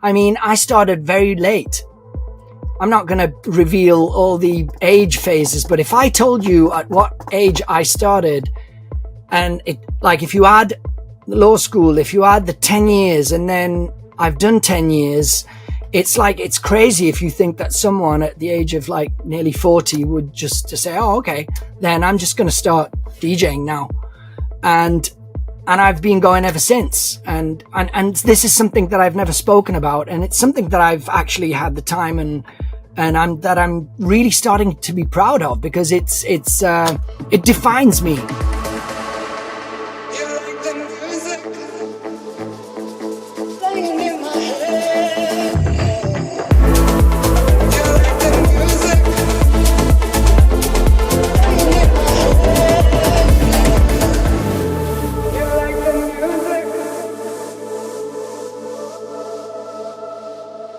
I mean, I started very late. I'm not going to reveal all the age phases, but if I told you at what age I started, and if you add law school, if you add the 10 years and then I've done 10 years, it's crazy if you think that someone at the age of like nearly 40 would just to say, oh, okay, then I'm just going to start DJing now. And I've been going ever since. And this is something that I've never spoken about. And it's something that I've actually had the time and I'm really starting to be proud of, because it defines me.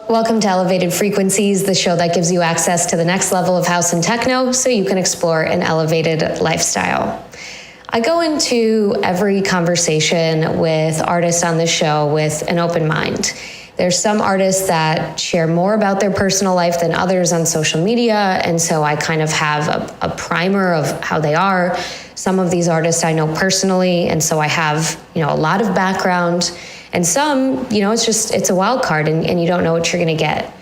Welcome to Elevated Frequencies, the show that gives you access to the next level of house and techno so you can explore an elevated lifestyle. I go into every conversation with artists on this show with an open mind. There's some artists that share more about their personal life than others on social media, and so I kind of have a primer of how they are. Some of these artists I know personally, and so I have, a lot of background. And some, it's a wild card and you don't know what you're going to get.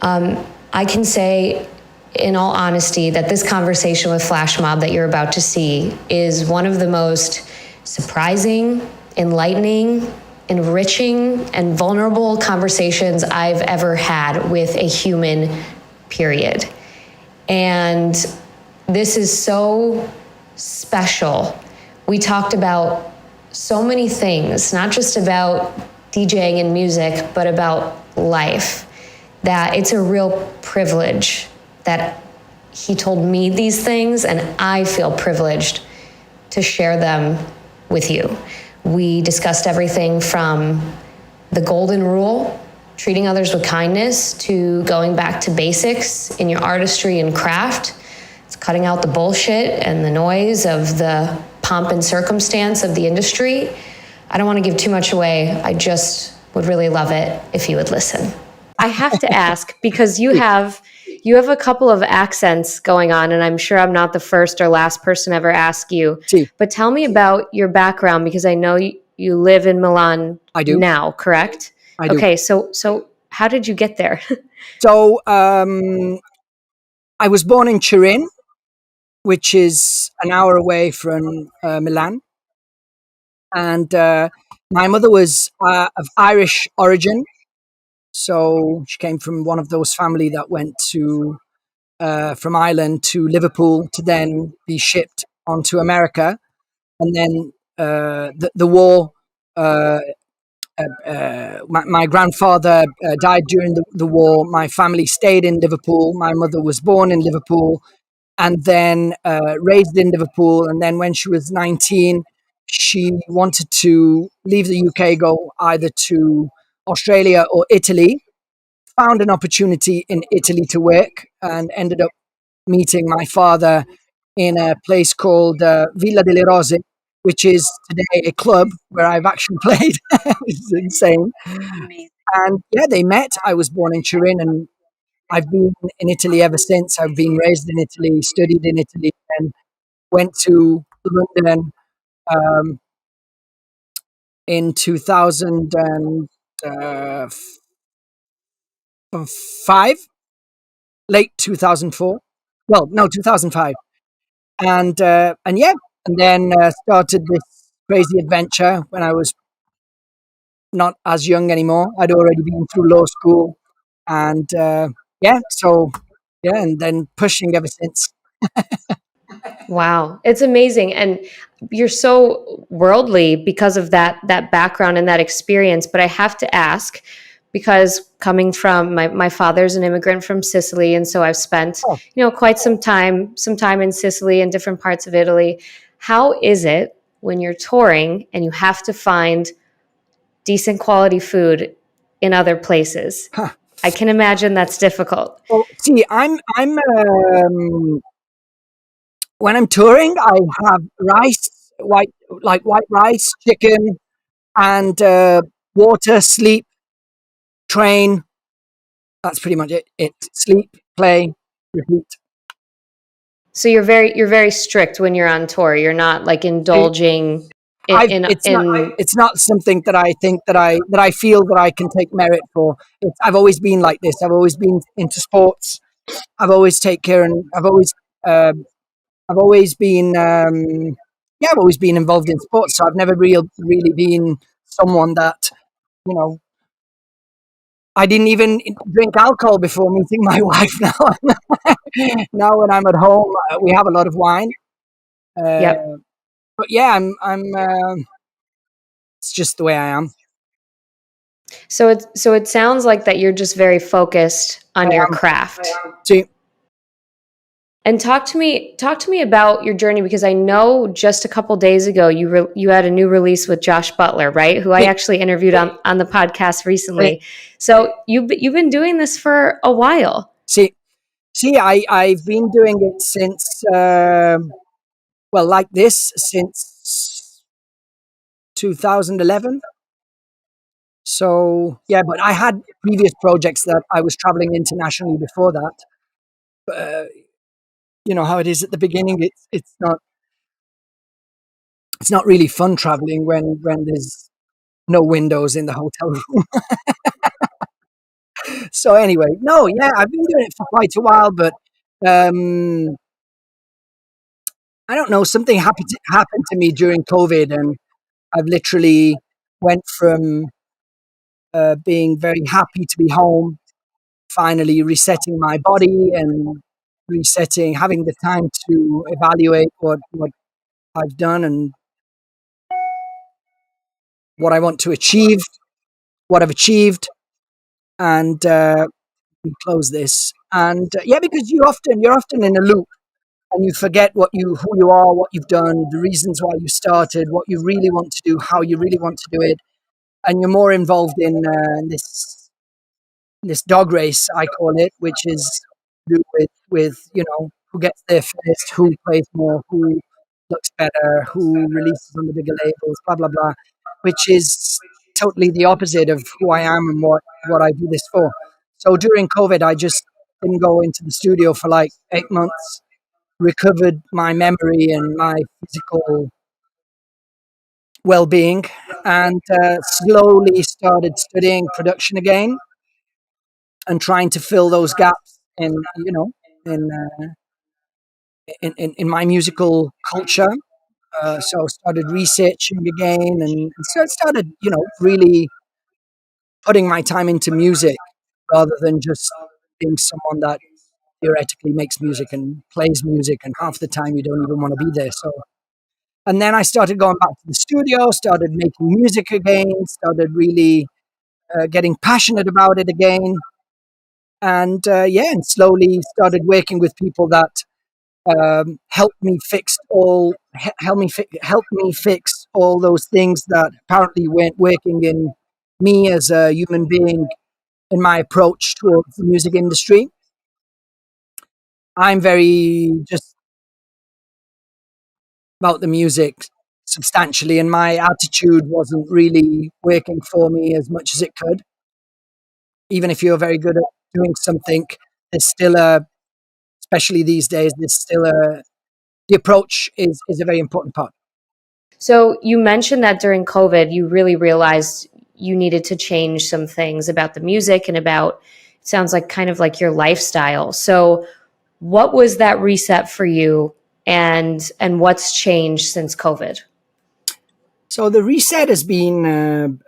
I can say, in all honesty, that this conversation with Flashmob that you're about to see is one of the most surprising, enlightening, enriching, and vulnerable conversations I've ever had with a human, period. And this is so special. We talked about so many things, not just about DJing and music, but about life, that it's a real privilege that he told me these things, and I feel privileged to share them with you. We discussed everything from the golden rule, treating others with kindness, to going back to basics in your artistry and craft. It's cutting out the bullshit and the noise of the pomp and circumstance of the industry. I don't want to give too much away. I just would really love it if you would listen. I have to ask, because you have a couple of accents going on, and I'm sure I'm not the first or last person ever ask you. But tell me about your background, because I know you live in Milan now, correct? I do. Okay, so how did you get there? So I was born in Turin, which is an hour away from Milan. And my mother was of Irish origin. So she came from one of those family that went to from Ireland to Liverpool to then be shipped onto America. And then the war, my grandfather died during the war. My family stayed in Liverpool. My mother was born in Liverpool and then raised in Liverpool. And then when she was 19, she wanted to leave the UK, go either to Australia or Italy. Found an opportunity in Italy to work and ended up meeting my father in a place called Villa delle Rose, which is today a club where I've actually played. It's insane. Amazing. And yeah, they met. I was born in Turin and I've been in Italy ever since. I've been raised in Italy, studied in Italy, and went to London in 2005, late 2004. Well, no, 2005. And yeah, and then started this crazy adventure when I was not as young anymore. I'd already been through law school, and and then pushing ever since. Wow, it's amazing. And you're so worldly because of that background and that experience. But I have to ask, because coming from my father's an immigrant from Sicily, and so I've spent quite some time in Sicily and different parts of Italy. How is it when you're touring and you have to find decent quality food in other places? Huh. I can imagine that's difficult. Well, see, I'm when I'm touring, I have white rice, chicken, and water, sleep. train. That's pretty much it. Sleep, play, repeat. So you're very strict when you're on tour. You're not like indulging It's not something that I think that I feel that I can take merit for. I've always been like this. I've always been into sports. I've always take care, and I've always been yeah, I've always been involved in sports. So I've never really been someone that, you know, I didn't even drink alcohol before meeting my wife. Now when I'm at home, we have a lot of wine. Uh, Yep. but yeah, I'm. It's just the way I am. So it sounds like that you're just very focused I on your am. craft. See, And talk to me about your journey, because I know just a couple days ago you had a new release with Josh Butler, right? Who I see, actually interviewed on the podcast recently. So you've been doing this for a while. see, I've been doing it since like this since 2011. So yeah, but I had previous projects that I was traveling internationally before that. Uh, you know how it is at the beginning. It's not really fun traveling when there's no windows in the hotel room. So anyway, no, yeah, I've been doing it for quite a while, but um, I don't know. Something happened to me during COVID, and I've literally went from being very happy to be home, finally resetting my body and having the time to evaluate what I've done and what I want to achieve, what I've achieved, and we close this. And yeah, because you're often in a loop, and you forget who you are, what you've done, the reasons why you started, what you really want to do, how you really want to do it, and you're more involved in this dog race, I call it, which is to do with who gets there first, who plays more, who looks better, who releases on the bigger labels, blah blah blah, which is totally the opposite of who I am and what I do this for. So during COVID, I just didn't go into the studio for like 8 months, recovered my memory and my physical well-being, and slowly started studying production again and trying to fill those gaps in in my musical culture. So I started researching again, and so I started, really putting my time into music rather than just being someone that theoretically makes music and plays music, and half the time you don't even want to be there. So, and then I started going back to the studio, started making music again, started really getting passionate about it again, and yeah, and slowly started working with people that helped me fix all those things that apparently weren't working in me as a human being in my approach towards the music industry. I'm very just about the music substantially, and my attitude wasn't really working for me as much as it could. Even if you're very good at doing something, there's still especially these days, the approach is a very important part. So you mentioned that during COVID, you really realized you needed to change some things about the music and about, it sounds like kind of like your lifestyle. So what was that reset for you, and what's changed since COVID? So the reset has been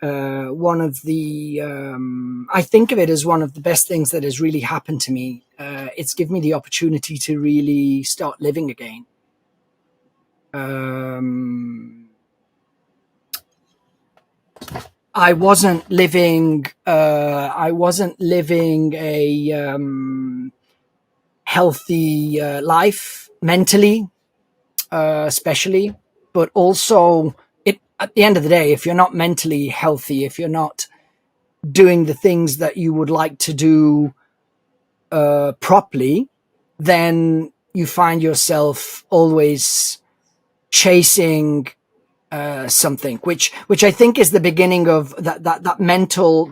one of the, I think of it as one of the best things that has really happened to me. It's given me the opportunity to really start living again. I wasn't living. I wasn't living a healthy life mentally, especially, but also at the end of the day, if you're not mentally healthy, if you're not doing the things that you would like to do properly, then you find yourself always chasing something, which I think is the beginning of that mental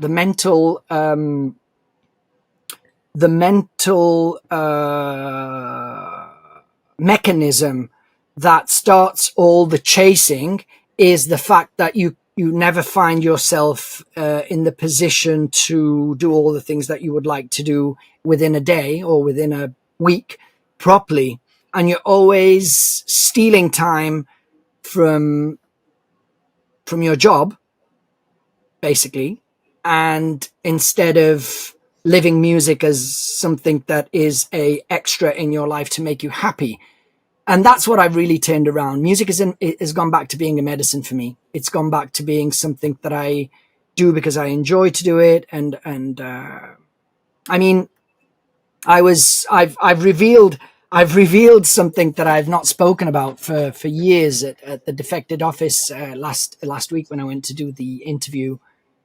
mechanism that starts all the chasing, is the fact that you never find yourself in the position to do all the things that you would like to do within a day or within a week properly, and you're always stealing time from your job, basically, and instead of living music as something that is a extra in your life to make you happy. And that's what I've really turned around. Music has gone back to being a medicine for me. It's gone back to being something that I do because I enjoy to do it. And I mean, I've revealed something that I've not spoken about for years at the Defected office last week when I went to do the interview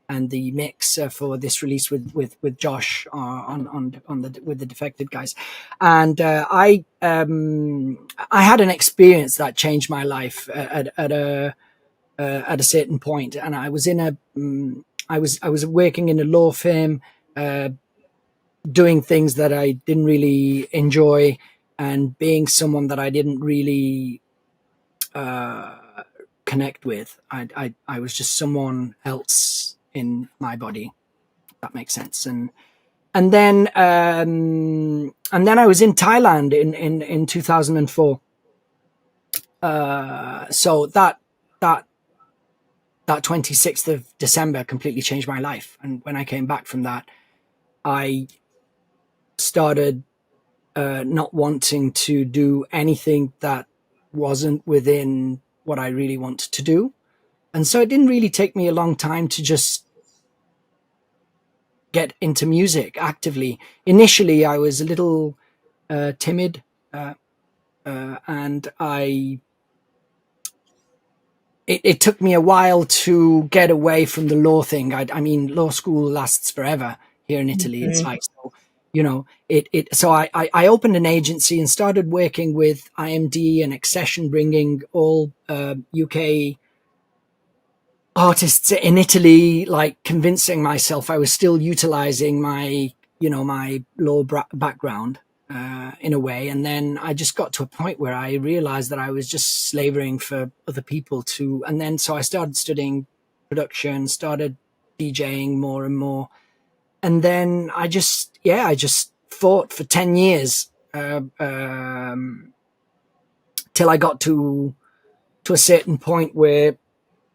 and the mix for this release with Josh with the Defected guys. And I had an experience that changed my life at a certain point, and I was I was working in a law firm, doing things that I didn't really enjoy, and being someone that I didn't really connect with. I was just someone else in my body, if that makes sense. And then I was in Thailand in 2004. So that 26th of December completely changed my life. And when I came back from that, I started not wanting to do anything that wasn't within what I really wanted to do. And so it didn't really take me a long time to just get into music actively. Initially, I was a little timid, and it took me a while to get away from the law thing. I mean, law school lasts forever here in Italy. Mm-hmm. It's like, so, you know, so I opened an agency and started working with IMD and Accession, bringing all UK artists in Italy, like convincing myself I was still utilizing my law background in a way. And then I just got to a point where I realized that I was just slavering for other people and then so I started studying production, started DJing more and more. And then I just fought for 10 years till I got to a certain point where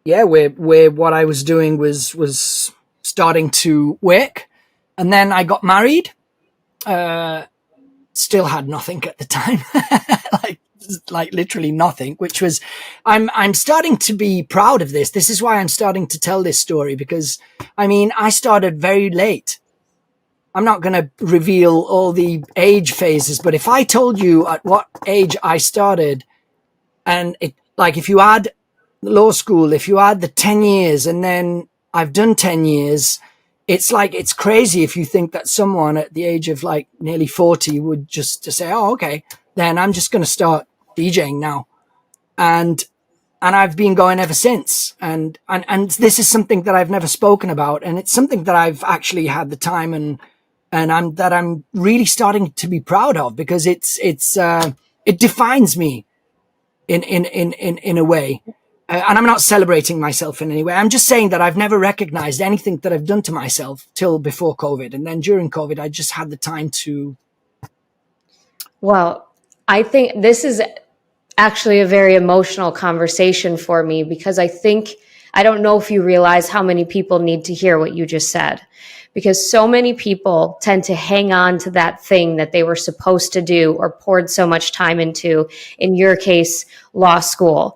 what I was doing was starting to work. And then I got married, still had nothing at the time, like literally nothing, which was, I'm starting to be proud of this. This is why I'm starting to tell this story, because I mean, I started very late. I'm not going to reveal all the age phases, but if I told you at what age I started, and if you add law school, if you add the 10 years and then I've done 10 years, it's crazy if you think that someone at the age of like nearly 40 would just to say, oh, okay, then I'm just going to start DJing now. And I've been going ever since. And this is something that I've never spoken about. And it's something that I've actually had the time and I'm really starting to be proud of, because it defines me in a way. And I'm not celebrating myself in any way. I'm just saying that I've never recognized anything that I've done to myself till before COVID. And then during COVID, I just had the time to. Well, I think this is actually a very emotional conversation for me, because I don't know if you realize how many people need to hear what you just said, because so many people tend to hang on to that thing that they were supposed to do or poured so much time into. In your case, law school.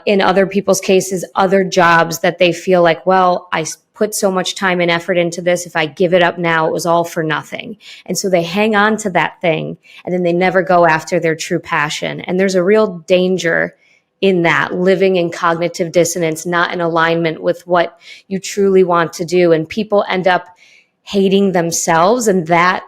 In other people's cases, other jobs that they feel like, well, I put so much time and effort into this. If I give it up now, it was all for nothing. And so they hang on to that thing, and then they never go after their true passion. And there's a real danger in that, living in cognitive dissonance, not in alignment with what you truly want to do. And people end up hating themselves, and that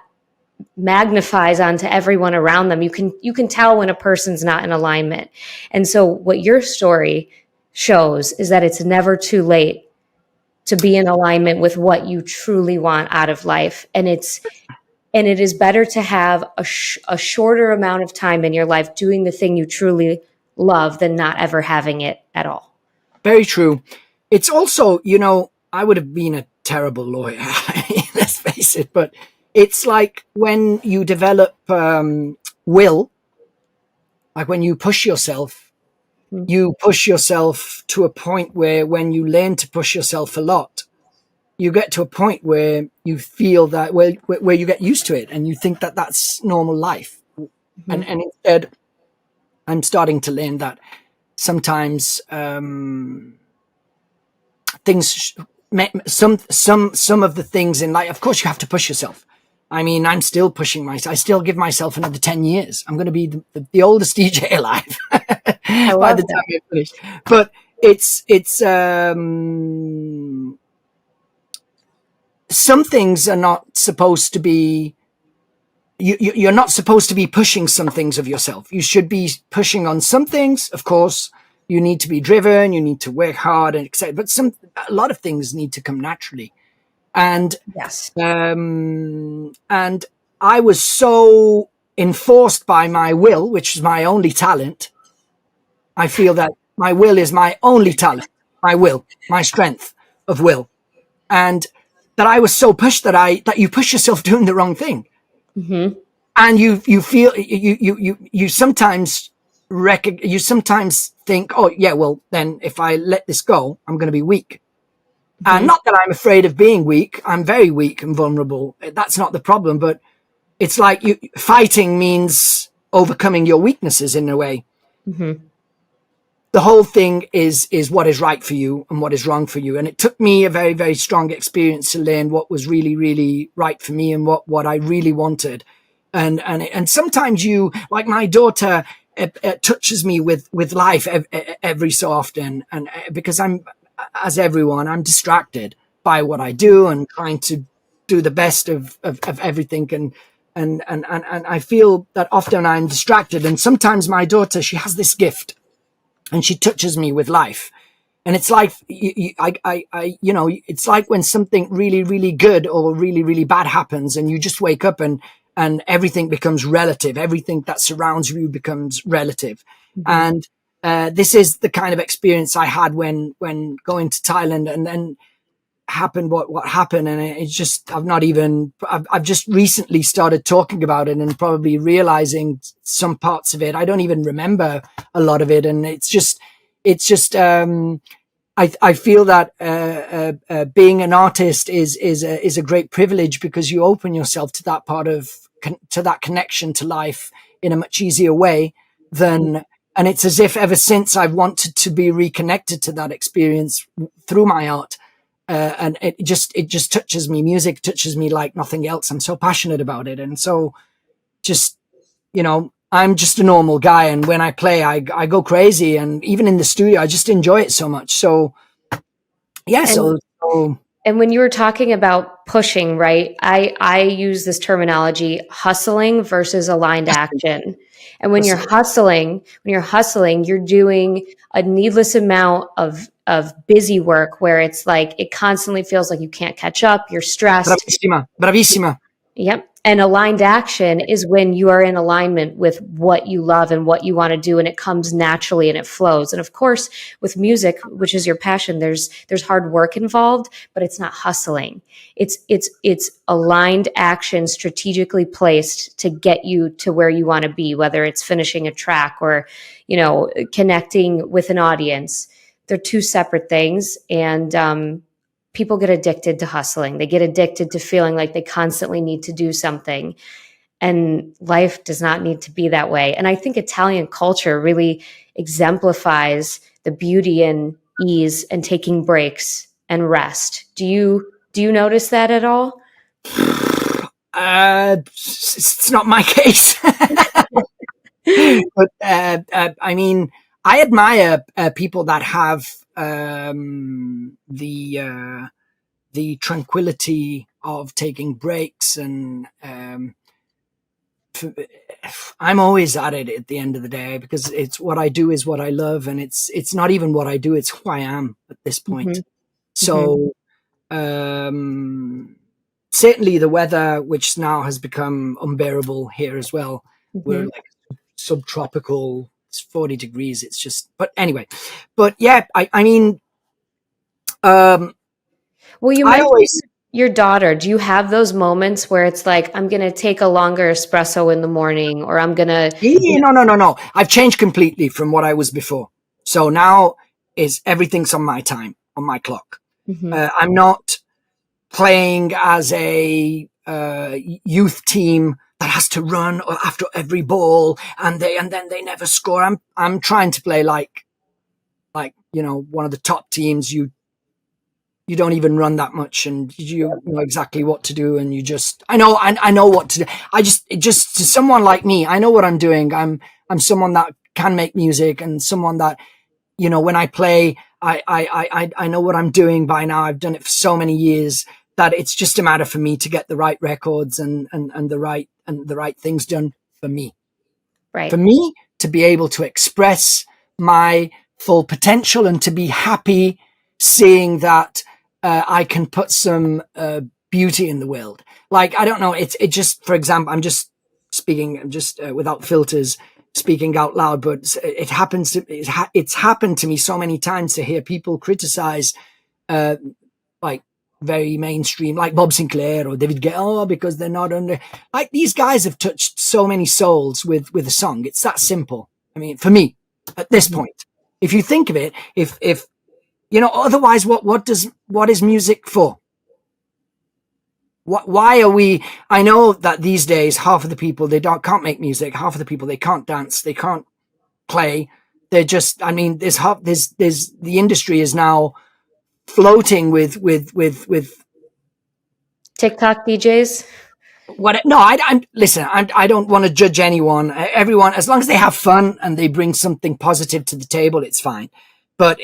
magnifies onto everyone around them. You can tell when a person's not in alignment. And so what your story shows is that it's never too late to be in alignment with what you truly want out of life. And it is better to have a shorter amount of time in your life doing the thing you truly love than not ever having it at all. Very true. It's also, I would have been a terrible lawyer, let's face it, but it's like when you develop will, like when you push yourself, you push yourself to a point where when you learn to push yourself a lot, you get to a point where you feel that where you get used to it and you think that that's normal life. And instead, I'm starting to learn that sometimes things, some of the things in life, of course, you have to push yourself. I mean, I'm still pushing myself. I still give myself another 10 years. I'm going to be the oldest DJ alive by the time I finish. But it's some things are not supposed to be, you're not supposed to be pushing some things of yourself. You should be pushing on some things. Of course, you need to be driven, you need to work hard and etc. But a lot of things need to come naturally. And yes, and I was so enforced by my will, which is my only talent. I feel that my will is my only talent, my will, my strength of will. And that I was so pushed that you push yourself doing the wrong thing. And you feel, you sometimes you sometimes think, oh yeah, well then if I let this go, I'm going to be weak. And not that I'm afraid of being weak. I'm very weak and vulnerable. That's not the problem. But it's like fighting means overcoming your weaknesses in a way. The whole thing is what is right for you and what is wrong for you. And it took me a very, very strong experience to learn what was really, really right for me and what I really wanted. And sometimes like my daughter, touches me with life every so often. And because as everyone, I'm distracted by what I do and trying to do the best of everything. And I feel that often I'm distracted. And sometimes my daughter, she has this gift and she touches me with life. And it's like, it's like when something really, really good or really, really bad happens and you just wake up and everything becomes relative. Everything that surrounds you becomes relative. And this is the kind of experience I had when going to Thailand, and then happened what happened. And it's just, I've just recently started talking about it and probably realizing some parts of it. I don't even remember a lot of it. And it's just, I feel that being an artist is a great privilege because you open yourself to that part of to that connection to life in a much easier way than. And it's as if ever since I've wanted to be reconnected to that experience through my art, and it just touches me. Music touches me like nothing else. I'm so passionate about it, and so just I'm just a normal guy, and when I play, I go crazy, and even in the studio, I just enjoy it so much. So, yeah. And when you were talking about pushing, right? I use this terminology: hustling versus aligned action. And when you're hustling, you're doing a needless amount of busy work where it's like it constantly feels like you can't catch up. You're stressed. Bravissima. Yep. And aligned action is when you are in alignment with what you love and what you want to do, and it comes naturally and it flows. And of course, with music, which is your passion, there's hard work involved, but it's not hustling. It's aligned action strategically placed to get you to where you want to be, whether it's finishing a track or, connecting with an audience. They're two separate things. And people get addicted to hustling. They get addicted to feeling like they constantly need to do something. And life does not need to be that way. And I think Italian culture really exemplifies the beauty in ease and taking breaks and rest. Do you notice that at all? It's not my case. But I mean, I admire people that have the tranquility of taking breaks and I'm always at it at the end of the day, because it's what I do is what I love, and it's not even what I do, it's who I am at this point. So certainly the weather, which now has become unbearable here as well. We're like subtropical, it's 40 degrees, it's just, but anyway, but yeah, I mean, well, you I mentioned always, your daughter. Do you have those moments where it's like, I'm going to take a longer espresso in the morning, or I'm going to, no, I've changed completely from what I was before. So now is everything's on my time, on my clock. I'm not playing as a youth team that has to run after every ball, and then they never score. I'm trying to play like one of the top teams. You don't even run that much, and you know exactly what to do, and you just I know what to do. Just to someone like me, I know what I'm doing. I'm someone that can make music, and someone that, when I play, I know what I'm doing by now. I've done it for so many years that it's just a matter for me to get the right records and the right things done for me. right? For me to be able to express my full potential, and to be happy seeing that I can put some beauty in the world. Like, I don't know, it just, for example, I'm just speaking just without filters, speaking out loud, but it's happened to me so many times to hear people criticize like very mainstream, like Bob Sinclair or David Guetta, because they're not under, like, these guys have touched so many souls with a song. It's that simple. I mean, for me at this point, if you think of it, if otherwise what is music for? Why are we? I know that these days half of the people can't make music, half of the people they can't dance, they can't play. They're just, I mean, there's the industry is now floating with TikTok DJs. No, listen, I don't want to judge anyone. Everyone, as long as they have fun and they bring something positive to the table, it's fine. But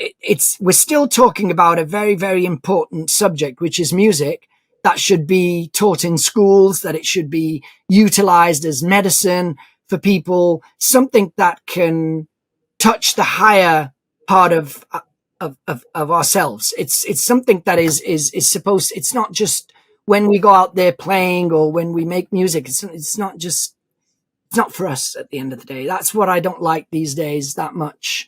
we're still talking about a very, very important subject, which is music, that should be taught in schools, that it should be utilized as medicine for people, something that can touch the higher part of ourselves. It's something that is supposed, it's not just when we go out there playing or when we make music. It's not for us at the end of the day. That's what I don't like these days that much.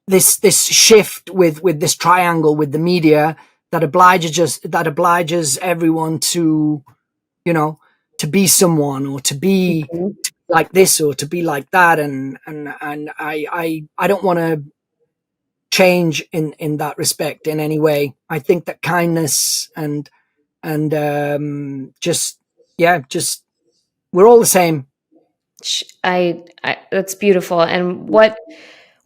This shift with this triangle with the media that obliges everyone to, to be someone, or to be like this, or to be like that, and I don't want to change in that respect in any way. I think that kindness and just we're all the same. I that's beautiful. And what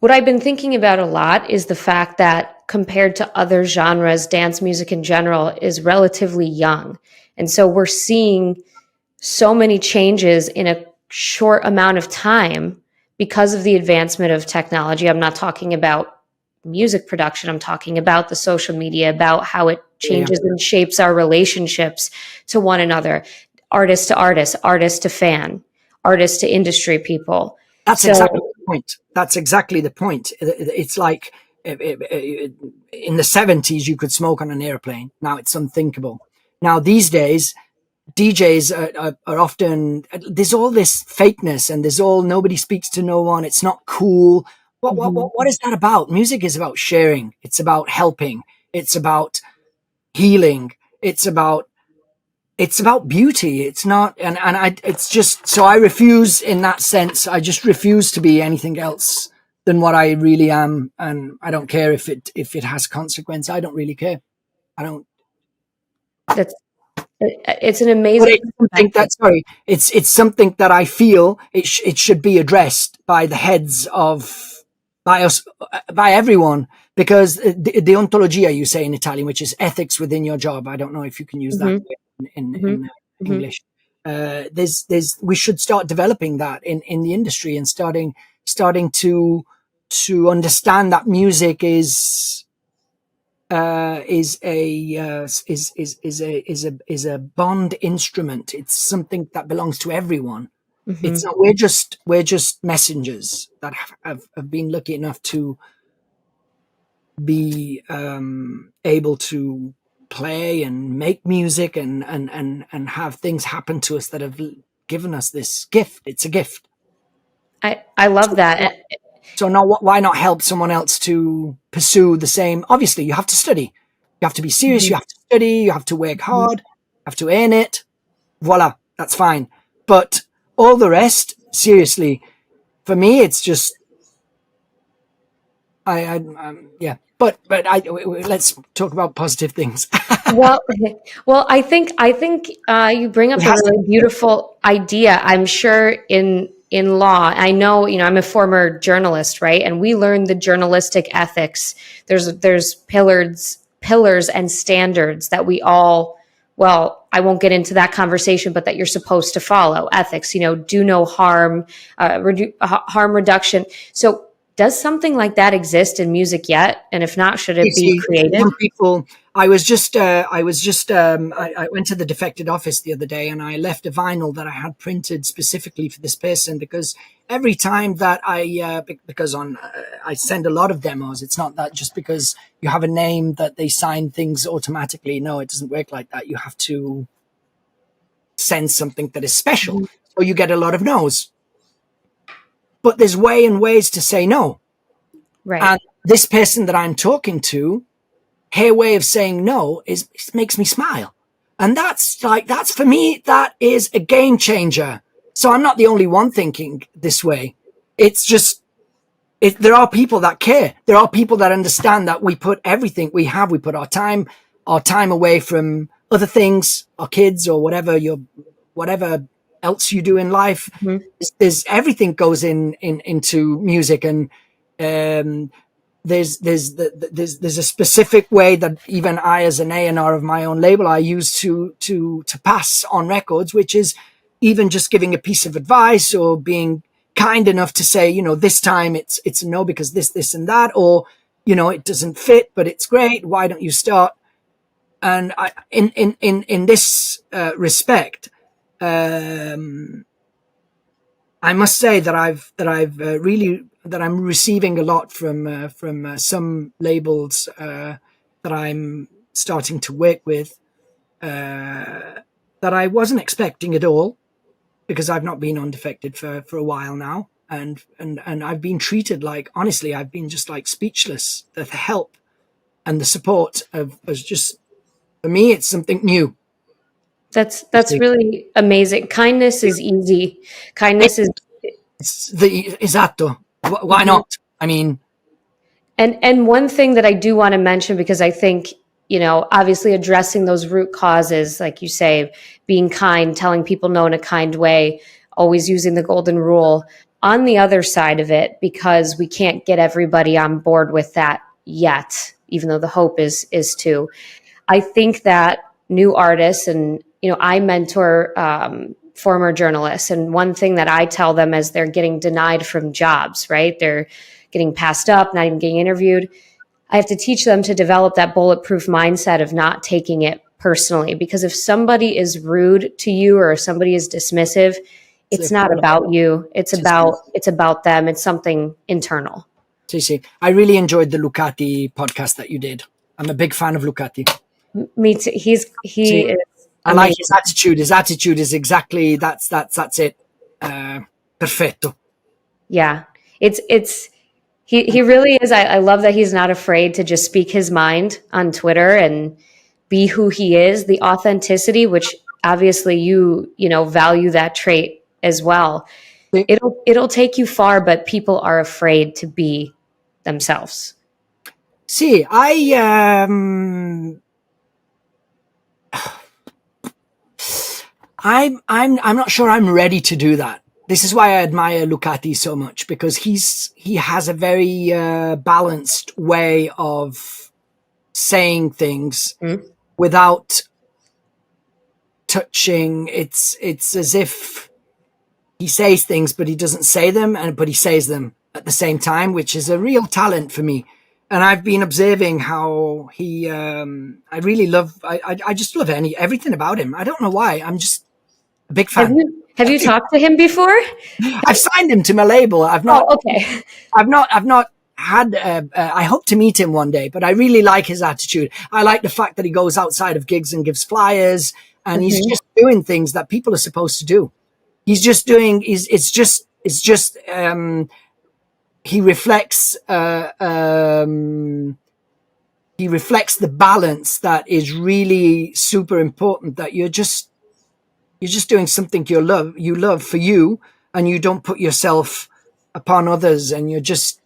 I've been thinking about a lot is the fact that compared to other genres, dance music in general is relatively young. And so we're seeing so many changes in a short amount of time because of the advancement of technology. I'm not talking about music production. I'm talking about the social media, about how it changes and shapes our relationships to one another, artist to artist, artist to fan, artist to industry people. Exactly the point. That's exactly the point. It's like in the 70s, you could smoke on an airplane. Now it's unthinkable. Now these days, DJs are often, there's all this fakeness, and nobody speaks to no one. It's not cool. What is that about? Music is about sharing. It's about helping. It's about healing. It's about beauty. It's not, it's just, so I refuse in that sense. I just refuse to be anything else than what I really am. And I don't care if it has consequence. I don't really care. I don't. It's an amazing. It's something that I feel it should be addressed by the heads by us, by everyone, because deontologia, you say in Italian, which is ethics within your job. I don't know if you can use that in English. We should start developing that in the industry, and starting to understand that music is is a bond instrument. It's something that belongs to everyone. It's not, we're just messengers that have been lucky enough to be able to play and make music and have things happen to us that have given us this gift. It's a gift. I love that. So now, why not help someone else to pursue the same? Obviously, you have to study. You have to be serious. You have to study. You have to work hard. You have to earn it. Voila, that's fine. But all the rest, seriously, for me, it's just, yeah. But let's talk about positive things. well, I think you bring up a really beautiful idea. I'm sure in law, I know, I'm a former journalist, right? And we learned the journalistic ethics. There's pillars and standards that we all, well, I won't get into that conversation, but that you're supposed to follow. Ethics, do no harm, harm reduction. So does something like that exist in music yet? And if not, should it be created? I went to the defected office the other day and I left a vinyl that I had printed specifically for this person, because every time that I send a lot of demos, it's not that just because you have a name that they sign things automatically. No, it doesn't work like that. You have to send something that is special. So you get a lot of no's. But there's ways to say no. Right. And this person that I'm talking to, her way of saying no makes me smile. And that's for me, that is a game changer. So I'm not the only one thinking this way. It's just, there are people that care. There are people that understand that we put everything we have, we put our time away from other things, our kids or whatever else you do in life. There's everything goes into music, and there's a specific way that even I, as an A&R of my own label, I use to pass on records, which is even just giving a piece of advice or being kind enough to say, this time it's a no because this and that, or it doesn't fit, but it's great. Why don't you start? And in this respect, I must say that I'm receiving a lot from some labels that I'm starting to work with that I wasn't expecting at all, because I've not been on Defected for a while now, and I've been treated like, honestly, I've been just like speechless. The help and the support was just, for me, it's something new. That's really amazing. Kindness is easy. Kindness is esatto. Why not? I mean, and one thing that I do want to mention, because I think, obviously addressing those root causes, like you say, being kind, telling people no in a kind way, always using the golden rule. On the other side of it, because we can't get everybody on board with that yet, even though the hope is to, I think that new artists, and I mentor former journalists, and one thing that I tell them as they're getting denied from jobs, right? They're getting passed up, not even getting interviewed. I have to teach them to develop that bulletproof mindset of not taking it personally, because if somebody is rude to you or somebody is dismissive, it's not about you. It's about them. It's something internal. See, I really enjoyed the Lucati podcast that you did. I'm a big fan of Lucati. Me too. He is. I like his attitude. His attitude is exactly that's it. Perfetto. Yeah, he really is. I love that he's not afraid to just speak his mind on Twitter and be who he is. The authenticity, which obviously you value that trait as well. It'll take you far, but people are afraid to be themselves. See, I'm not sure I'm ready to do that. This is why I admire Lucati so much, because he has a very balanced way of saying things without touching. It's as if he says things, but he doesn't say them, but he says them at the same time, which is a real talent for me. and I've been observing how he. I just love everything about him. I don't know why. I'm just a big Have fan. you talked to him before? I've signed him to my label. Oh, okay. I've not had. I hope to meet him one day, but I really like his attitude. I like the fact that he goes outside of gigs and gives flyers, and he's just doing things that people are supposed to do. He's just doing. It's just. He reflects. He reflects the balance that is really super important. That you're just doing something you love for you, and you don't put yourself upon others, and you're just.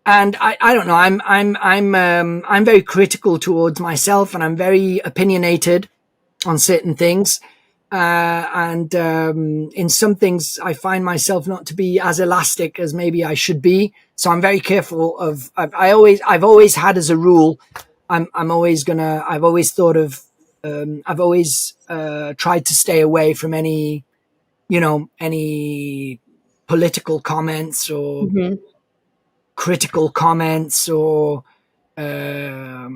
And I don't know. I'm very critical towards myself, and I'm very opinionated on certain things. And in some things, I find myself not to be as elastic as maybe I should be. So I'm very careful of. I've always had as a rule. I'm always gonna. I've always thought of. I've always tried to stay away from any, any political comments or critical comments or. I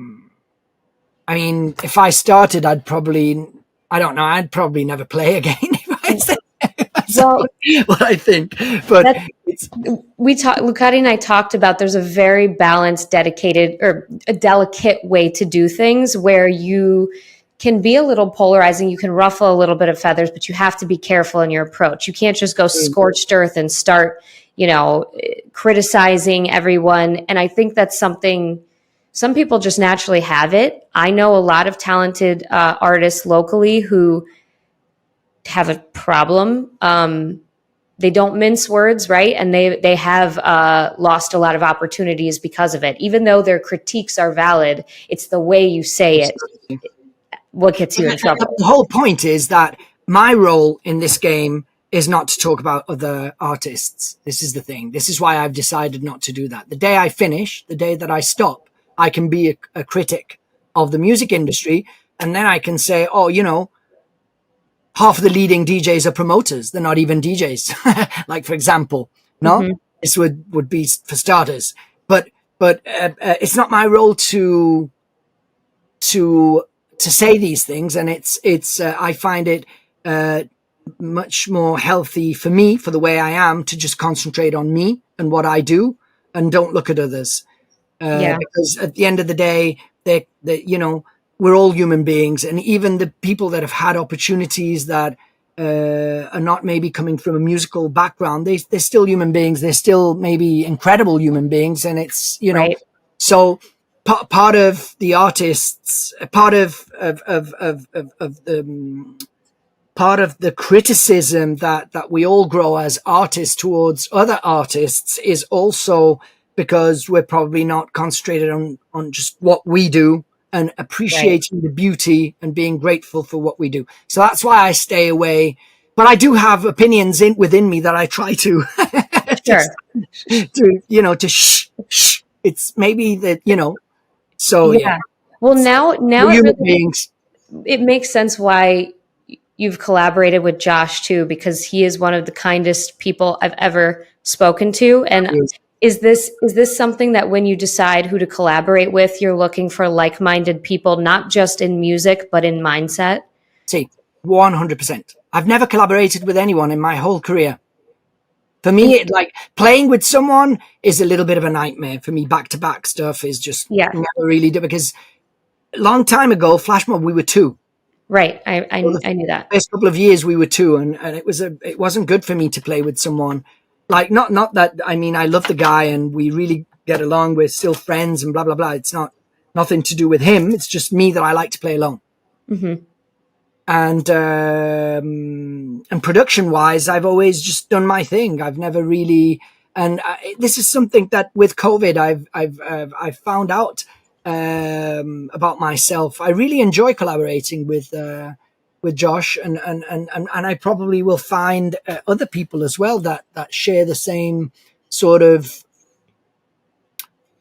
mean, if I started, I'd probably never play again. If I said what I think, but Lucati and I talked about there's a very balanced, dedicated, or a delicate way to do things where you can be a little polarizing. You can ruffle a little bit of feathers, but you have to be careful in your approach. You can't just go scorched earth and start, criticizing everyone. And I think that's something. Some people just naturally have it. I know a lot of talented artists locally who have a problem. They don't mince words, right? And they have lost a lot of opportunities because of it. Even though their critiques are valid, it's the way you say it what gets you in trouble. The whole point is that my role in this game is not to talk about other artists. This is the thing. This is why I've decided not to do that. The day I finish, the day that I stop, I can be a critic of the music industry, and then I can say, oh, half of the leading DJs are promoters. They're not even DJs. Like, for example, this would be for starters. But it's not my role to say these things, and it's I find it much more healthy for me, for the way I am, to just concentrate on me and what I do, and don't look at others. Because at the end of the day, we're all human beings, and even the people that have had opportunities that are not maybe coming from a musical background, they're still human beings. They're still maybe incredible human beings, and it's Right. So part of the artists, part of the criticism that we all grow as artists towards other artists is also because we're probably not concentrated on just what we do and appreciating the beauty and being grateful for what we do. So that's why I stay away. But I do have opinions within me that I try to, to shh. It's maybe that, so yeah. Well, now human beings. It makes sense why you've collaborated with Josh too, because he is one of the kindest people I've ever spoken to. And is this something that when you decide who to collaborate with, you're looking for like-minded people, not just in music, but in mindset? See, 100%. I've never collaborated with anyone in my whole career. For me, like playing with someone is a little bit of a nightmare. For me, back-to-back stuff is just never really do, because a long time ago, Flashmob, we were two. Right. I knew that. First couple of years we were two, and it wasn't good for me to play with someone. Like, not that, I mean, I love the guy and we really get along. We're still friends and blah, blah, blah. It's nothing to do with him. It's just me that I like to play alone. Mm-hmm. And production wise, I've always just done my thing. I've never really, and this is something that with COVID, I've found out about myself. I really enjoy collaborating with Josh, and I probably will find other people as well that share the same sort of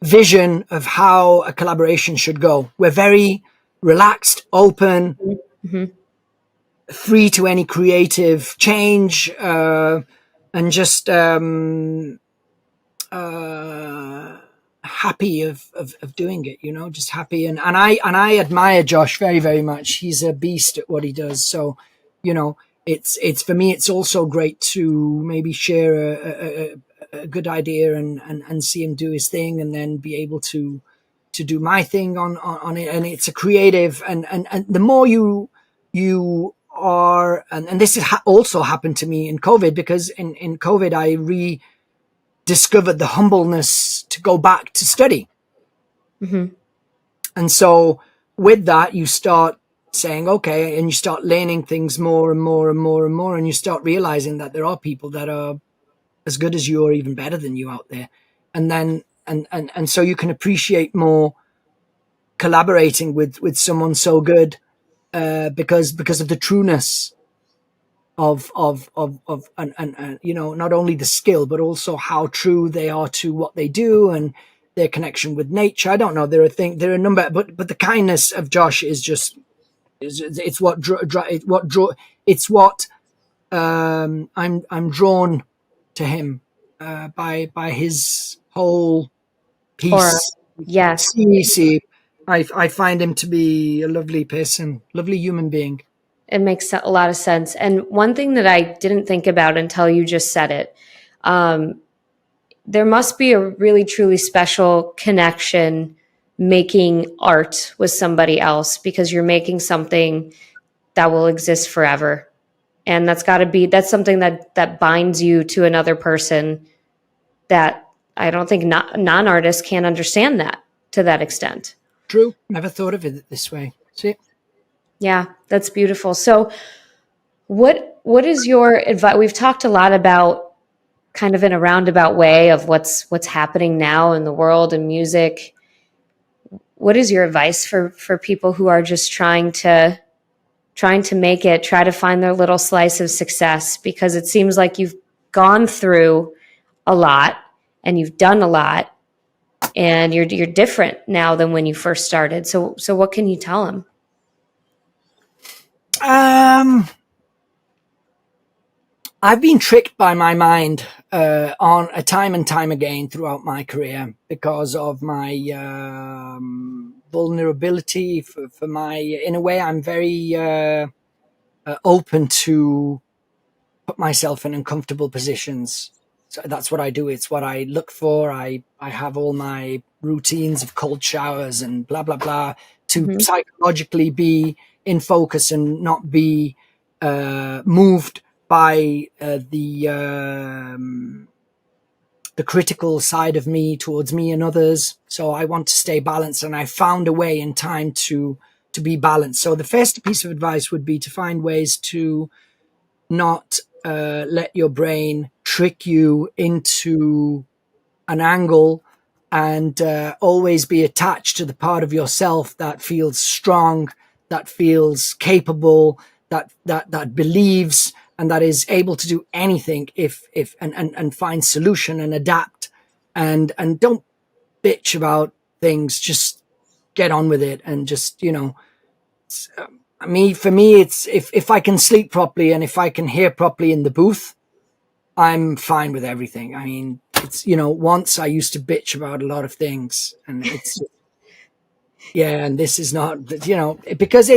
vision of how a collaboration should go. We're very relaxed, open, free to any creative change, and just happy of doing it, you know, just happy. And I admire Josh very, very much. He's a beast at what he does. So, you know, it's for me, it's also great to maybe share a good idea and see him do his thing, and then be able to do my thing on it. And it's a creative, and the more you are, and this has also happened to me in COVID, because in COVID, I discovered the humbleness to go back to study. Mm-hmm. And so with that, you start saying, okay, and you start learning things more and more and more and more. And you start realizing that there are people that are as good as you or even better than you out there. And then, and so you can appreciate more collaborating with someone so good, because of the trueness of and you know, not only the skill, but also how true they are to what they do and their connection with nature. I don't know. There are a number, but the kindness of Josh is just, it's what I'm drawn to him, by his whole Or piece. yes, See, I find him to be a lovely person, lovely human being. it makes a lot of sense. And one thing that I didn't think about until you just said it, there must be a really truly special connection making art with somebody else, because you're making something that will exist forever. And that's something that binds you to another person, that I don't think non-artists can understand that to that extent. True. Never thought of it this way. See? Yeah, that's beautiful. So what is your advice? We've talked a lot about, kind of in a roundabout way, of what's happening now in the world and music. What is your advice for people who are just trying to make it, try to find their little slice of success? Because it seems like you've gone through a lot and you've done a lot, and you're different now than when you first started. So what can you tell them? I've been tricked by my mind on a time and time again throughout my career, because of my vulnerability. For my, in a way, I'm very open to put myself in uncomfortable positions. So that's what I do. It's what I look for. I have all my routines of cold showers and blah, blah, blah, to psychologically be in focus and not be moved by the critical side of me towards me and others. So I want to stay balanced, and I found a way in time to be balanced. So the first piece of advice would be to find ways to not let your brain trick you into an angle, and always be attached to the part of yourself that feels strong, that feels capable, that believes, and that is able to do anything if and find solution and adapt, and don't bitch about things. Just get on with it, and just, you know, for me, it's if I can sleep properly and if I can hear properly in the booth, I'm fine with everything. I mean, it's, you know, once I used to bitch about a lot of things, and it's yeah, and this is not, you know, because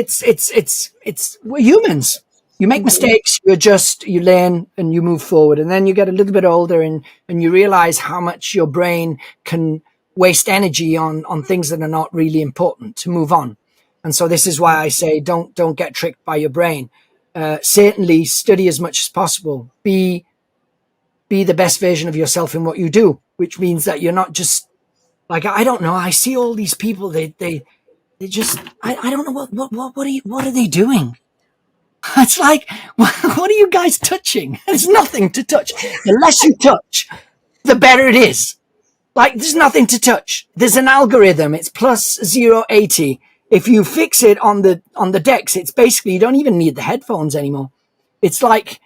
we're humans. You make mistakes, you adjust, you learn, and you move forward. And then you get a little bit older, and you realize how much your brain can waste energy on things that are not really important, to move on. And so this is why I say, don't get tricked by your brain. Certainly study as much as possible. Be the best version of yourself in what you do, which means that you're not just like, I don't know. I see all these people, they just, I don't know what are they doing? It's like, what are you guys touching? There's nothing to touch. The less you touch, the better it is. Like, there's nothing to touch. There's an algorithm. It's plus 080. If you fix it on the decks, it's basically, you don't even need the headphones anymore. It's like,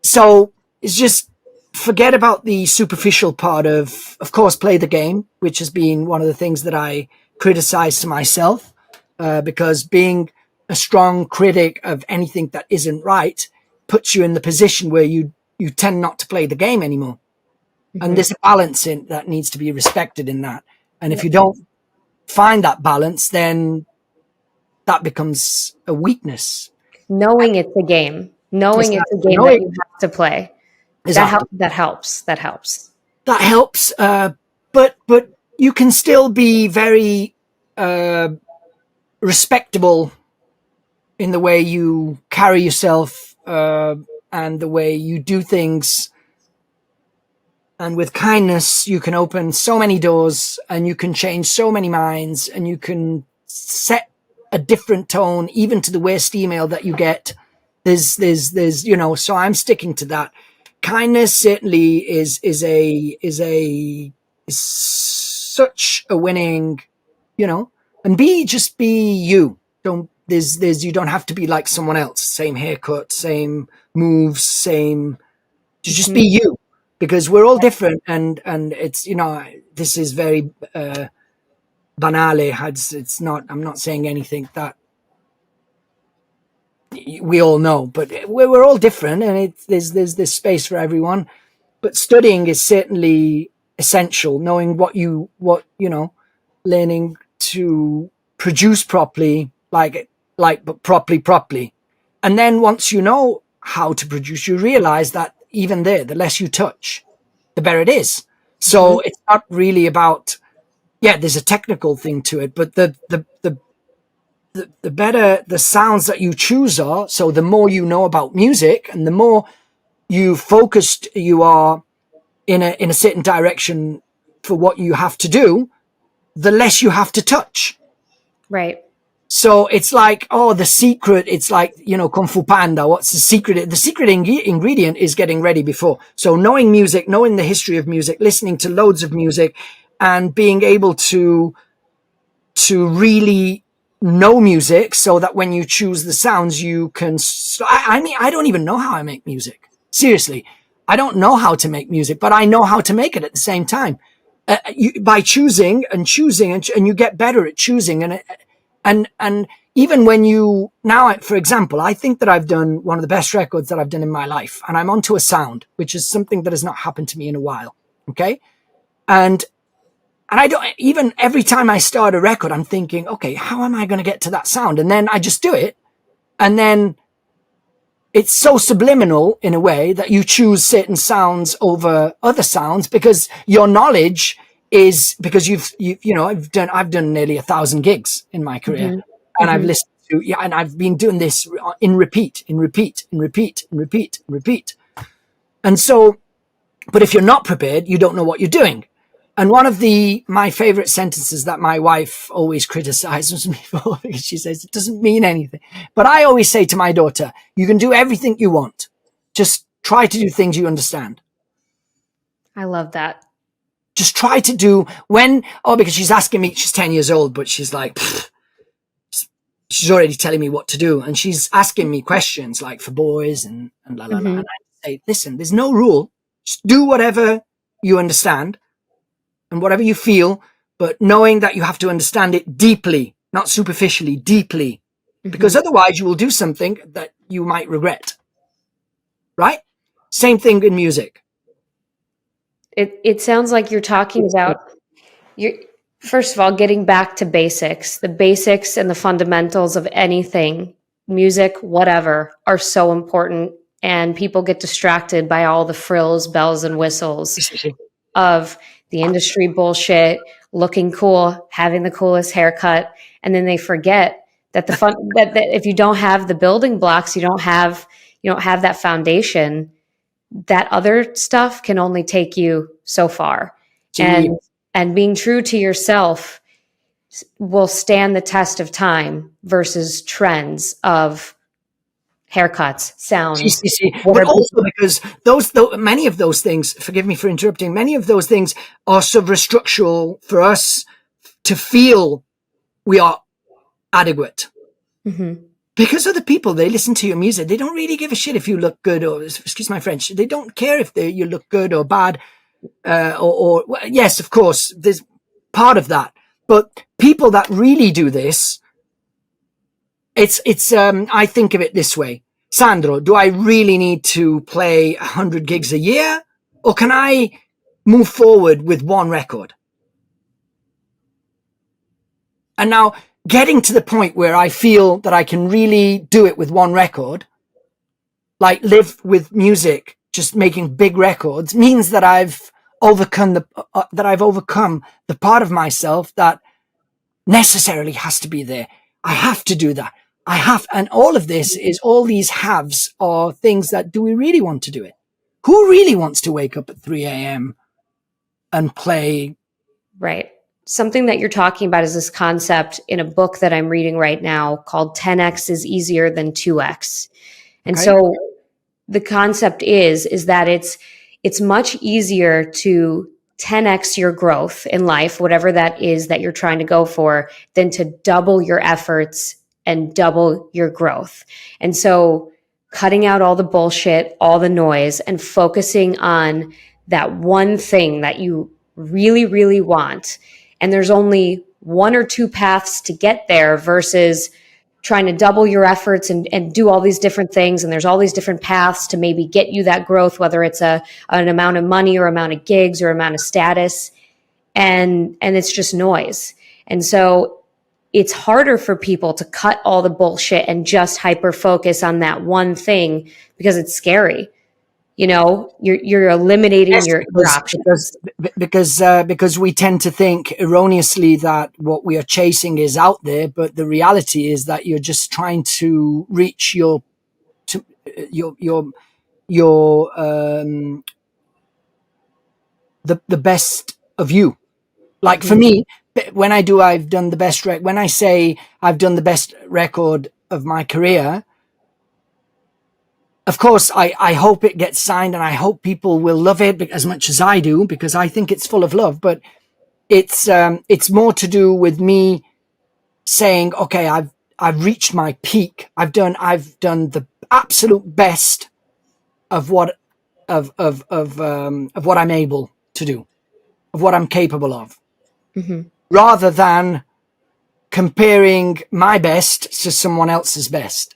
so it's just, forget about the superficial part of course, play the game, which has been one of the things that I criticize to myself, because being a strong critic of anything that isn't right puts you in the position where you tend not to play the game anymore. And there's a balance in that needs to be respected in that. And if you don't find that balance, then that becomes a weakness. Knowing it's a game. Knowing it's a game that you have to play. Exactly. That helps. That helps. That helps. But you can still be very respectable in the way you carry yourself and the way you do things. And with kindness, you can open so many doors and you can change so many minds and you can set a different tone, even to the worst email that you get. There's, you know, so I'm sticking to that. Kindness certainly is such a winning, you know, and just be you. You don't have to be like someone else. Same haircut, same moves, just be you. Because we're all different, and it's, you know, this is very banale. It's not. I'm not saying anything that we all know, but we're all different, and there's this space for everyone. But studying is certainly essential. Knowing what you know, learning to produce properly, but properly, and then once you know how to produce, you realize that even there, the less you touch, the better it is. So it's not really about, there's a technical thing to it, but the better the sounds that you choose are. So the more you know about music and the more you focused you are in a certain direction for what you have to do, the less you have to touch. Right. So it's like, the secret, it's like, you know, Kung Fu Panda. What's the secret? The secret ingredient is getting ready before. So knowing music, knowing the history of music, listening to loads of music and being able to really know music so that when you choose the sounds, you can, I mean, I don't even know how I make music. Seriously. I don't know how to make music, but I know how to make it at the same time. By choosing and you get better at choosing and even when you now, for example, I think that I've done one of the best records that I've done in my life, and I'm onto a sound, which is something that has not happened to me in a while. Okay. And I don't, even every time I start a record, I'm thinking, okay, how am I going to get to that sound? And then I just do it. And then it's so subliminal in a way that you choose certain sounds over other sounds because your knowledge is, because you know, I've done nearly 1,000 gigs in my career, and I've listened to, and I've been doing this in repeat. And so, but if you're not prepared, you don't know what you're doing. And one of my favorite sentences that my wife always criticizes me for, because she says it doesn't mean anything. But I always say to my daughter, you can do everything you want. Just try to do things you understand. I love that. Just try to do because she's asking me, she's 10 years old, but she's like, she's already telling me what to do. And she's asking me questions like for boys and la, la, la. And I say, listen, there's no rule. Just do whatever you understand and whatever you feel, but knowing that you have to understand it deeply, not superficially, deeply, because otherwise you will do something that you might regret. Right? Same thing in music. It sounds like you're talking about, first of all, getting back to basics. The basics and the fundamentals of anything, music, whatever, are so important. And people get distracted by all the frills, bells, and whistles of the industry bullshit, looking cool, having the coolest haircut. And then they forget that that if you don't have the building blocks, you don't have that foundation, that other stuff can only take you so far. And being true to yourself will stand the test of time versus trends of haircuts, sounds. But also because many of those things, forgive me for interrupting, many of those things are substructural for us to feel we are adequate. Because other people, they listen to your music. They don't really give a shit if you look good or, excuse my French, they don't care if you look good or bad. Well, yes, of course, there's part of that. But people that really do this, I think of it this way. Sandro, do I really need to play 100 gigs a year? Or can I move forward with one record. And now getting to the point where I feel that I can really do it with one record, like live with music, just making big records, means that I've overcome the part of myself that necessarily has to be there. I have to do that. And all of this is, all these haves are things that, do we really want to do it? Who really wants to wake up at 3 a.m. and play? Right. Something that you're talking about is this concept in a book that I'm reading right now called 10x is easier than 2x. And so the concept is that it's much easier to 10x your growth in life, whatever that is that you're trying to go for, than to double your efforts and double your growth. And so cutting out all the bullshit, all the noise, and focusing on that one thing that you really, really want. And there's only one or two paths to get there versus trying to double your efforts and do all these different things. And there's all these different paths to maybe get you that growth, whether it's an amount of money or amount of gigs or amount of status. And it's just noise. And so it's harder for people to cut all the bullshit and just hyper focus on that one thing because it's scary. You know, you're eliminating your options. Because we tend to think erroneously that what we are chasing is out there, but the reality is that you're just trying to reach the best of you. Like for me, when I say I've done the best record of my career, of course, I hope it gets signed and I hope people will love it as much as I do, because I think it's full of love. But it's more to do with me saying, okay, I've reached my peak. I've done the absolute best of what I'm able to do, of what I'm capable of, rather than comparing my best to someone else's best.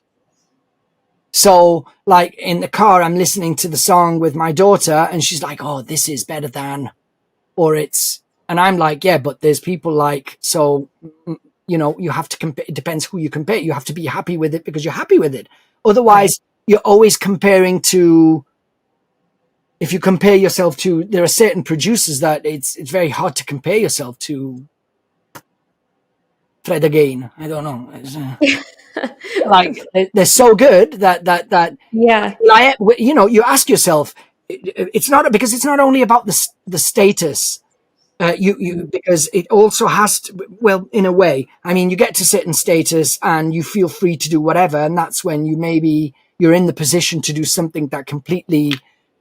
So, like in the car, I'm listening to the song with my daughter and she's like, oh, this is better than, and I'm like, yeah, but there's people like, so, you know, you have to compare. It depends who you compare. You have to be happy with it because you're happy with it. Otherwise, you're always comparing to, if you compare yourself to, there are certain producers that it's very hard to compare yourself to. Fred again. I don't know. Like they're so good that yeah, you know, you ask yourself, it's not only about the status, because it also has to, well, in a way, I mean, you get to certain status and you feel free to do whatever, and that's when you're in the position to do something that completely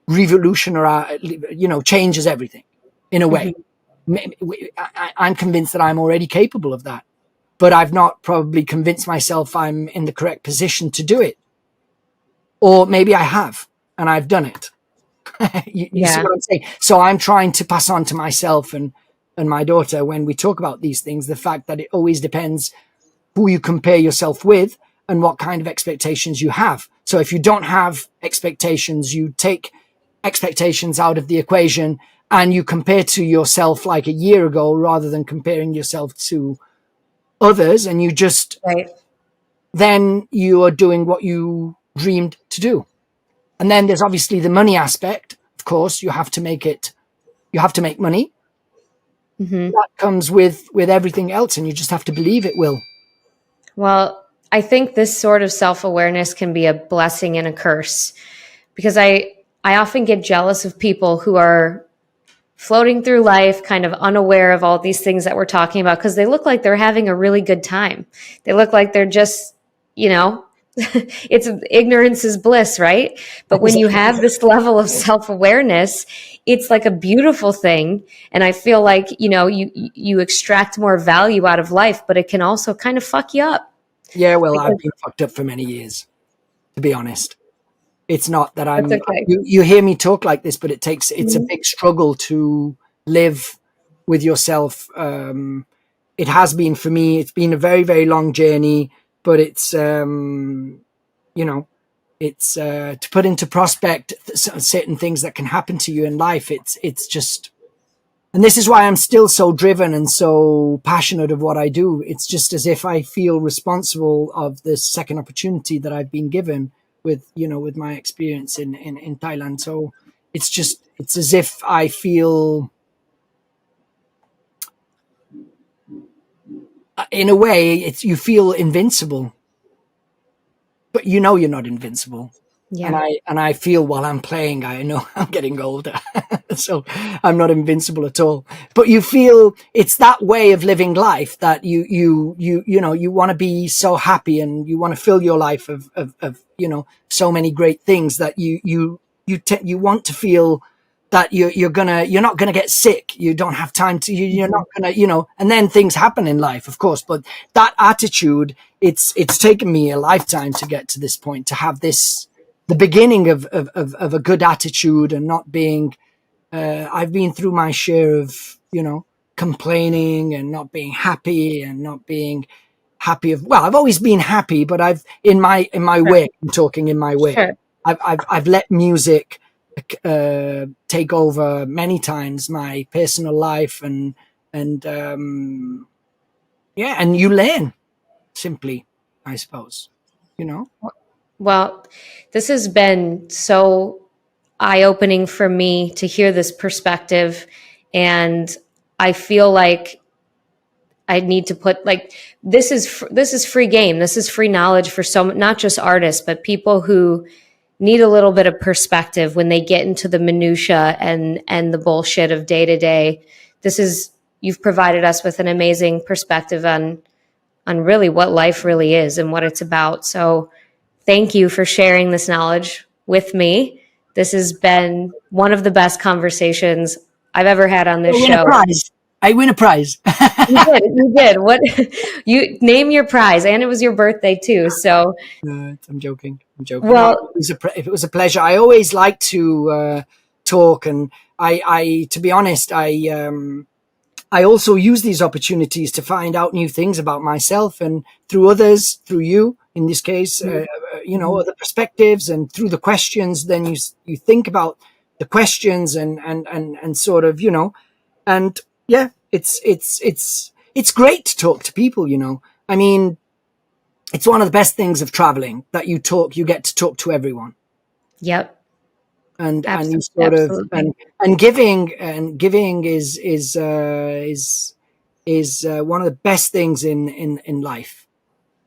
revolutionary, you know, changes everything in a way. I'm convinced that I'm already capable of that, but I've not probably convinced myself I'm in the correct position to do it. Or maybe I have, and I've done it. you see what I'm saying? So I'm trying to pass on to myself and my daughter, when we talk about these things, the fact that it always depends who you compare yourself with and what kind of expectations you have. So if you don't have expectations, you take expectations out of the equation and you compare to yourself like a year ago rather than comparing yourself to others, and you just then you are doing what you dreamed to do. And then there's obviously the money aspect. Of course, you have to make money. That comes with everything else, and you just have to believe it will. Well, I think this sort of self-awareness can be a blessing and a curse, because I often get jealous of people who are floating through life kind of unaware of all these things that we're talking about, because they look like they're having a really good time. They look like they're just, you know, it's ignorance is bliss, right? But when you have this level of self-awareness, it's like a beautiful thing. And I feel like, you know, you extract more value out of life, but it can also kind of fuck you up. Yeah, well, I've been fucked up for many years, to be honest. It's not that I'm, okay. You hear me talk like this, but it's a big struggle to live with yourself. It has been for me. It's been a very, very long journey, but it's, you know, it's, to put into prospect certain things that can happen to you in life. It's just And this is why I'm still so driven and so passionate of what I do. It's just as if I feel responsible of this second opportunity that I've been given with, with my experience in Thailand. So it's as if I feel, in a way, you feel invincible, but you're not invincible. Yeah. And I feel while I'm playing, I know I'm getting older, so I'm not invincible at all. But you feel it's that way of living life that you want to be so happy, and you want to fill your life of so many great things that you want to feel that you're not gonna get sick. You don't have time to. You're not gonna and then things happen in life, of course. But that attitude, it's taken me a lifetime to get to this point, to have this. The beginning of a good attitude, and not being, I've been through my share of, complaining and not being happy, and not being happy I've always been happy, but I've, in my way, I'm talking in my way. Sure. I've let music, take over many times my personal life, and you learn simply, I suppose, Well, this has been so eye-opening for me to hear this perspective, and I feel like I need to put this is free game. This is free knowledge for not just artists, but people who need a little bit of perspective when they get into the minutia and the bullshit of day to day. You've provided us with an amazing perspective on really what life really is and what it's about. So thank you for sharing this knowledge with me. This has been one of the best conversations I've ever had on this show. I win a prize. You did. What? You name your prize, and it was your birthday too. So I'm joking. Well, it was a pleasure. I always like to talk, and I to be honest, I also use these opportunities to find out new things about myself, and through others, through you in this case, other perspectives, and through the questions. Then you think about the questions and sort of, and yeah, it's great to talk to people. I mean, it's one of the best things of traveling, that you get to talk to everyone. Yep. And you sort of and giving is one of the best things in life.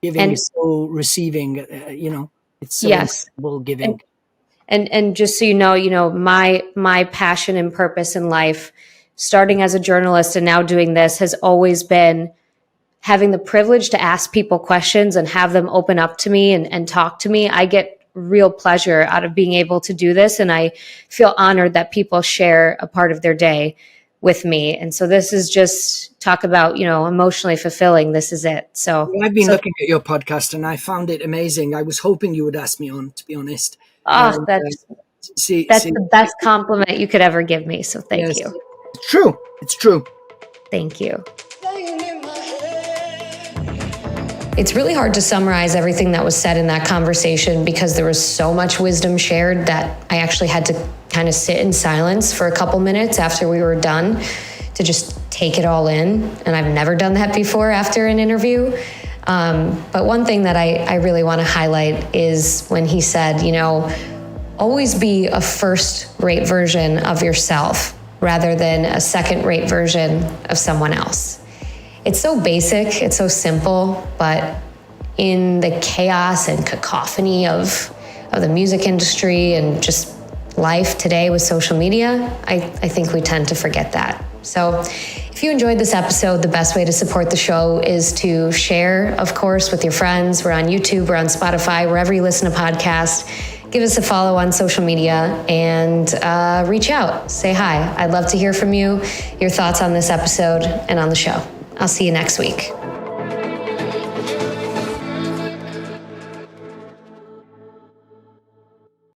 Giving is so receiving, it's so incredible giving. And just so you know, my passion and purpose in life, starting as a journalist and now doing this, has always been having the privilege to ask people questions and have them open up to me and talk to me. I get real pleasure out of being able to do this, and I feel honored that people share a part of their day with me. And so this is just talk about, emotionally fulfilling. This is it. So I've been looking at your podcast, and I found it amazing. I was hoping you would ask me on, to be honest. Oh, that's the best compliment you could ever give me. So thank you. It's true. Thank you. It's really hard to summarize everything that was said in that conversation, because there was so much wisdom shared that I actually had to kind of sit in silence for a couple minutes after we were done to just take it all in. And I've never done that before after an interview. But one thing that I really want to highlight is when he said, always be a first-rate version of yourself rather than a second-rate version of someone else. It's so basic, it's so simple, but in the chaos and cacophony of the music industry and just life today with social media, I think we tend to forget that. So if you enjoyed this episode, the best way to support the show is to share, of course, with your friends. We're on YouTube, we're on Spotify, wherever you listen to podcasts. Give us a follow on social media and reach out, say hi. I'd love to hear from you, your thoughts on this episode and on the show. I'll see you next week.